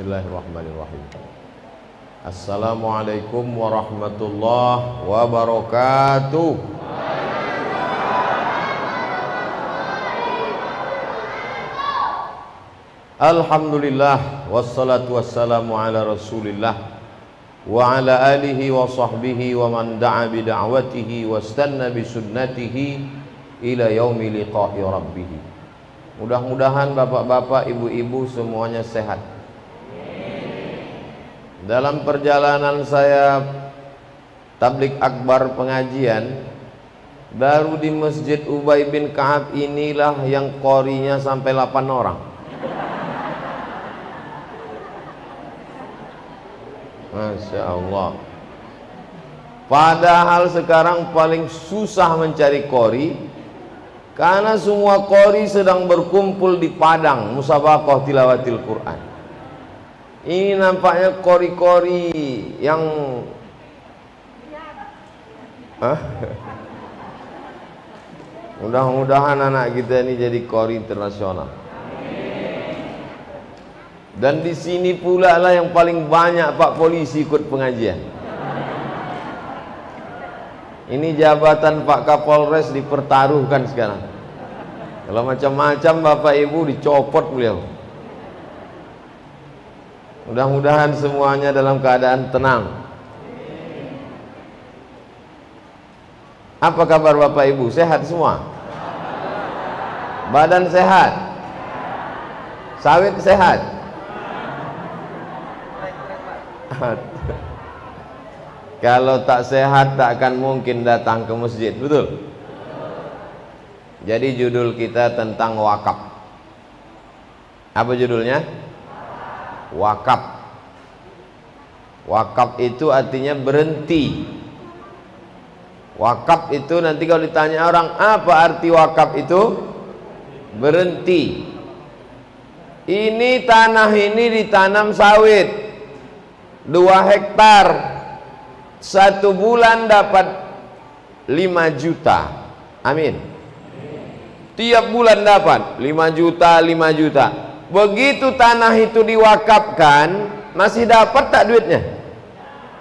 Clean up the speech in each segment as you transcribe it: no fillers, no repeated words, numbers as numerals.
Bismillahirrahmanirrahim. Assalamualaikum warahmatullahi wabarakatuh. Alhamdulillah wassalatu wassalamu ala Rasulillah wa ala alihi wa sahbihi wa man da'a bi da'watihi wastanna bi sunnatihi ila yaumi liqa'i rabbih. Mudah-mudahan bapak-bapak, ibu-ibu semuanya sehat. Dalam perjalanan saya tabligh akbar pengajian, baru di Masjid Ubay bin Ka'ab inilah yang qorinya sampai 8 orang. Masya Allah. Padahal sekarang paling susah mencari qori, karena semua qori sedang berkumpul di padang musabaqah tilawatil Quran. Ini nampaknya qori-qori yang mudah-mudahan anak kita ini jadi qori internasional. Dan di sini pula lah yang paling banyak Pak Polisi ikut pengajian. Ini jabatan Pak Kapolres dipertaruhkan sekarang. Kalau macam-macam Bapak Ibu dicopot beliau. Mudah-mudahan semuanya dalam keadaan tenang. Apa kabar Bapak Ibu? Sehat semua? Badan sehat? Sawit sehat? Kalau tak sehat tak akan mungkin datang ke masjid, betul? Jadi judul kita tentang wakaf. Apa judulnya? Wakaf. Wakaf itu artinya berhenti. Wakaf itu nanti kalau ditanya orang, apa arti wakaf itu? Berhenti. Ini tanah ini ditanam sawit 2 hektar, 1 bulan dapat 5 juta. Amin. Tiap bulan dapat 5 juta, 5 juta. Begitu tanah itu diwakafkan, masih dapat tak duitnya?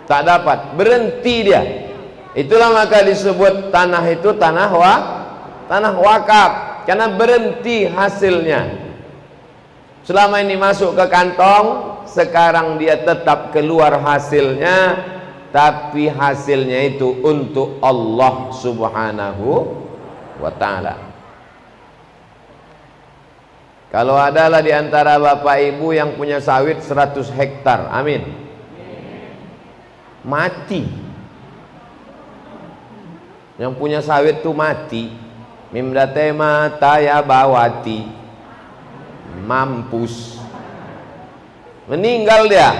Tak dapat, berhenti dia. Itulah maka disebut tanah itu tanah wakaf, karena berhenti hasilnya. Selama ini masuk ke kantong, sekarang dia tetap keluar hasilnya, tapi hasilnya itu untuk Allah Subhanahu wa ta'ala. Kalau adalah di antara Bapak Ibu yang punya sawit 100 hektar, amin, mati. Yang punya sawit itu mati. Mimdatema taya bawati, mampus, meninggal dia.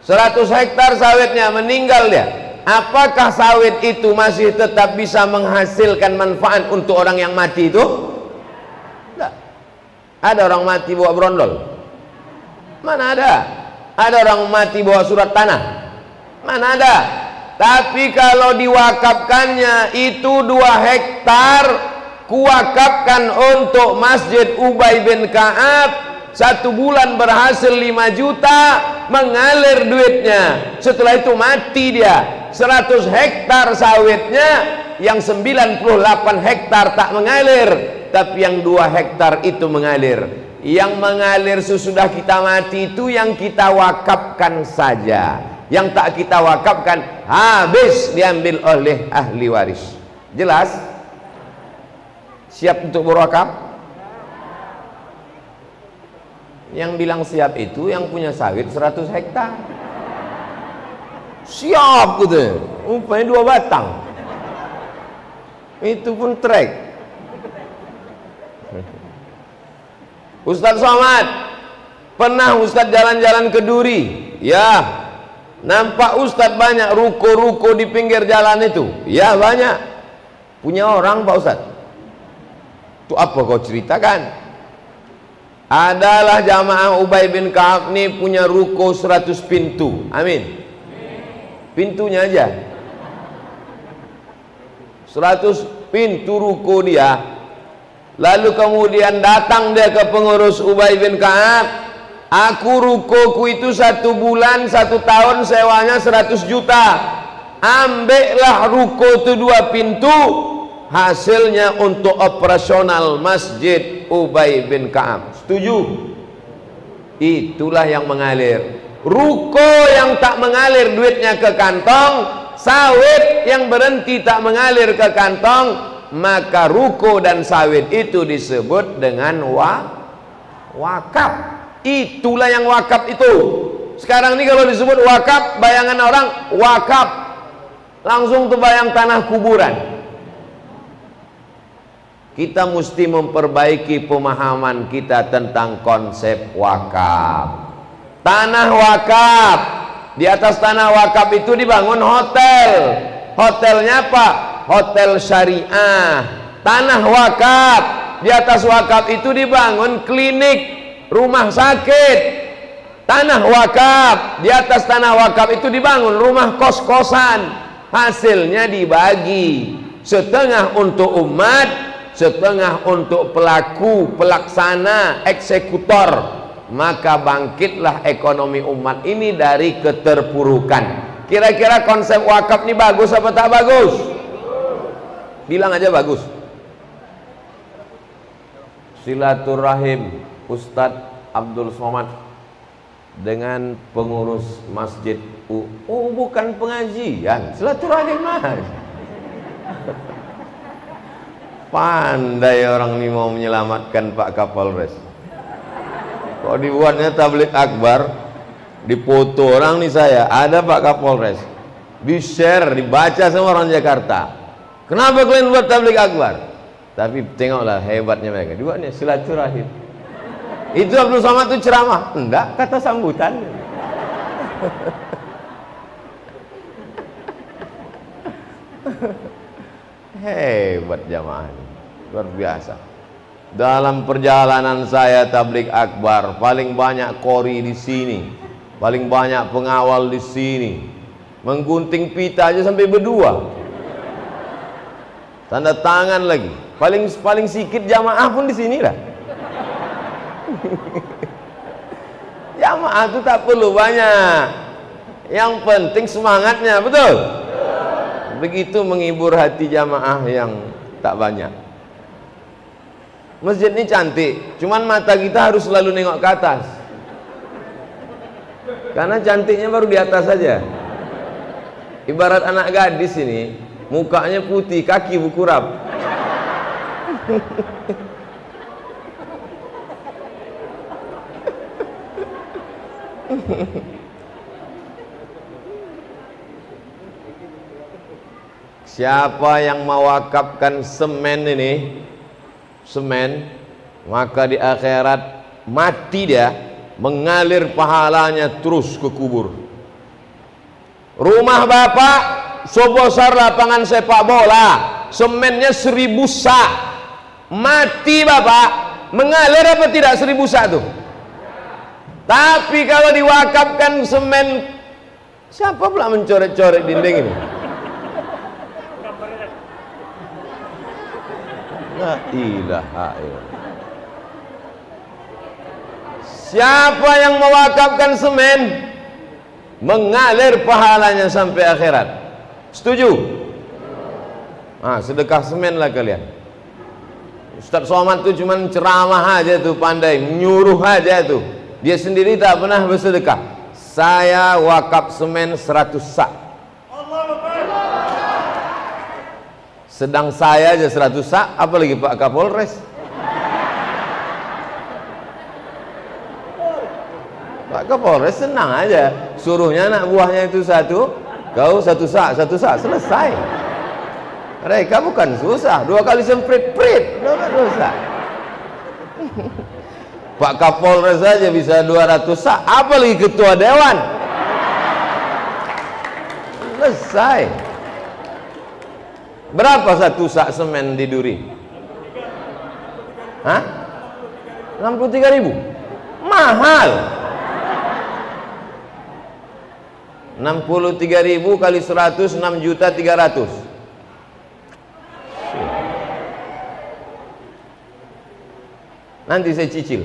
100 hektar sawitnya, meninggal dia. Apakah sawit itu masih tetap bisa menghasilkan manfaat untuk orang yang mati itu? Tidak. Ada orang mati bawa berondol? Mana ada? Ada orang mati bawa surat tanah? Mana ada? Tapi kalau diwakafkannya itu 2 hektar, kuwakafkan untuk Masjid Ubay bin Ka'ab, 1 bulan berhasil 5 juta, mengalir duitnya. Setelah itu mati dia. 100 hektar sawitnya, yang 98 hektar tak mengalir, tapi yang 2 hektar itu mengalir. Yang mengalir sesudah kita mati itu yang kita wakafkan saja. Yang tak kita wakafkan habis diambil oleh ahli waris. Jelas? Siap untuk berwakaf? Yang bilang siap itu yang punya sawit 100 hektar. Siap gitu. Rupanya 2 batang. Itu pun trek. Ustadz Somad, pernah Ustadz jalan-jalan ke Duri? Ya. Nampak Ustadz banyak ruko-ruko di pinggir jalan itu? Ya, banyak. Punya orang Pak Ustadz? Itu apa kau ceritakan? Adalah jamaah Ubay bin Ka'ab ini punya ruko 100 pintu. Amin. Pintunya aja 100 pintu ruko dia. Lalu kemudian datang dia ke pengurus Ubay bin Ka'ab, Aku rukoku itu 1 bulan 1 tahun sewanya 100 juta. Ambillah ruko itu 2 pintu, hasilnya untuk operasional Masjid Ubay bin Ka'ab. Setuju? Itulah yang mengalir. Ruko yang tak mengalir duitnya ke kantong, sawit yang berhenti tak mengalir ke kantong, maka ruko dan sawit itu disebut dengan wakaf. Itulah yang wakaf itu. Sekarang ini kalau disebut wakaf, bayangan orang wakaf langsung terbayang tanah kuburan. Kita mesti memperbaiki pemahaman kita tentang konsep wakaf. Tanah wakaf, di atas tanah wakaf itu dibangun hotel. Hotelnya apa? Hotel syariah. Tanah wakaf, di atas wakaf itu dibangun klinik, rumah sakit. Tanah wakaf, di atas tanah wakaf itu dibangun rumah kos-kosan. Hasilnya dibagi, setengah untuk umat, setengah untuk pelaku, pelaksana, eksekutor. Maka bangkitlah ekonomi umat ini dari keterpurukan. Kira-kira konsep wakaf ini bagus apa tak bagus? Bilang aja bagus. Silaturahim Ustadz Abdul Somad dengan pengurus masjid. Oh, bukan pengajian, silaturahim aja. Pandai orang ini mau menyelamatkan Pak Kapolres. Kok dibuatnya tablik akbar, dipoto orang nih saya, ada Pak Kapolres, di share, dibaca sama orang Jakarta. Kenapa kalian buat tablik akbar? Tapi tengoklah hebatnya mereka, dibuatnya silaturahim. Itu Abdul Somad itu ceramah? Enggak, kata sambutan. Hebat jamaah ini, luar biasa. Dalam perjalanan saya tablik akbar, paling banyak kori di sini, paling banyak pengawal di sini, menggunting pita aja sampai berdua, tanda tangan lagi. Paling sikit jamaah pun di sini lah. Jamaah itu tak perlu banyak, yang penting semangatnya, betul? Begitu menghibur hati jamaah yang tak banyak. Masjid ini cantik, cuman mata kita harus selalu nengok ke atas, karena cantiknya baru di atas saja. Ibarat anak gadis ini, mukanya putih, kaki bukurap. Siapa yang mewakafkan semen ini, semen, maka di akhirat mati dia, mengalir pahalanya terus ke kubur. Rumah bapak sebesar lapangan sepak bola, semennya 1000 sak, mati bapak, mengalir apa tidak 1000 sak tuh? Tapi kalau diwakafkan semen, siapa pula mencoret-coret dinding ini? La ilaha illallah. Siapa yang mewakafkan semen, mengalir pahalanya sampai akhirat. Setuju? Sedekah semen lah kalian. Ustadz Somad tuh cuman ceramah aja tuh, pandai nyuruh aja tuh. Dia sendiri tak pernah bersedekah. Saya wakaf semen 100 sak. Sedang saya aja 100 sak, apalagi Pak Kapolres. Pak Kapolres senang aja, suruhnya anak buahnya itu satu, kau 1 sak, 1 sak, selesai. Mereka bukan susah, 2 kali semprit-prit, dosa. Pak Kapolres saja bisa 200 sak, apalagi ketua dewan. Selesai. Berapa 1 sak semen di Duri? 63.000. Mahal. 63.000 kali 100, 6.300.000. Nanti saya cicil.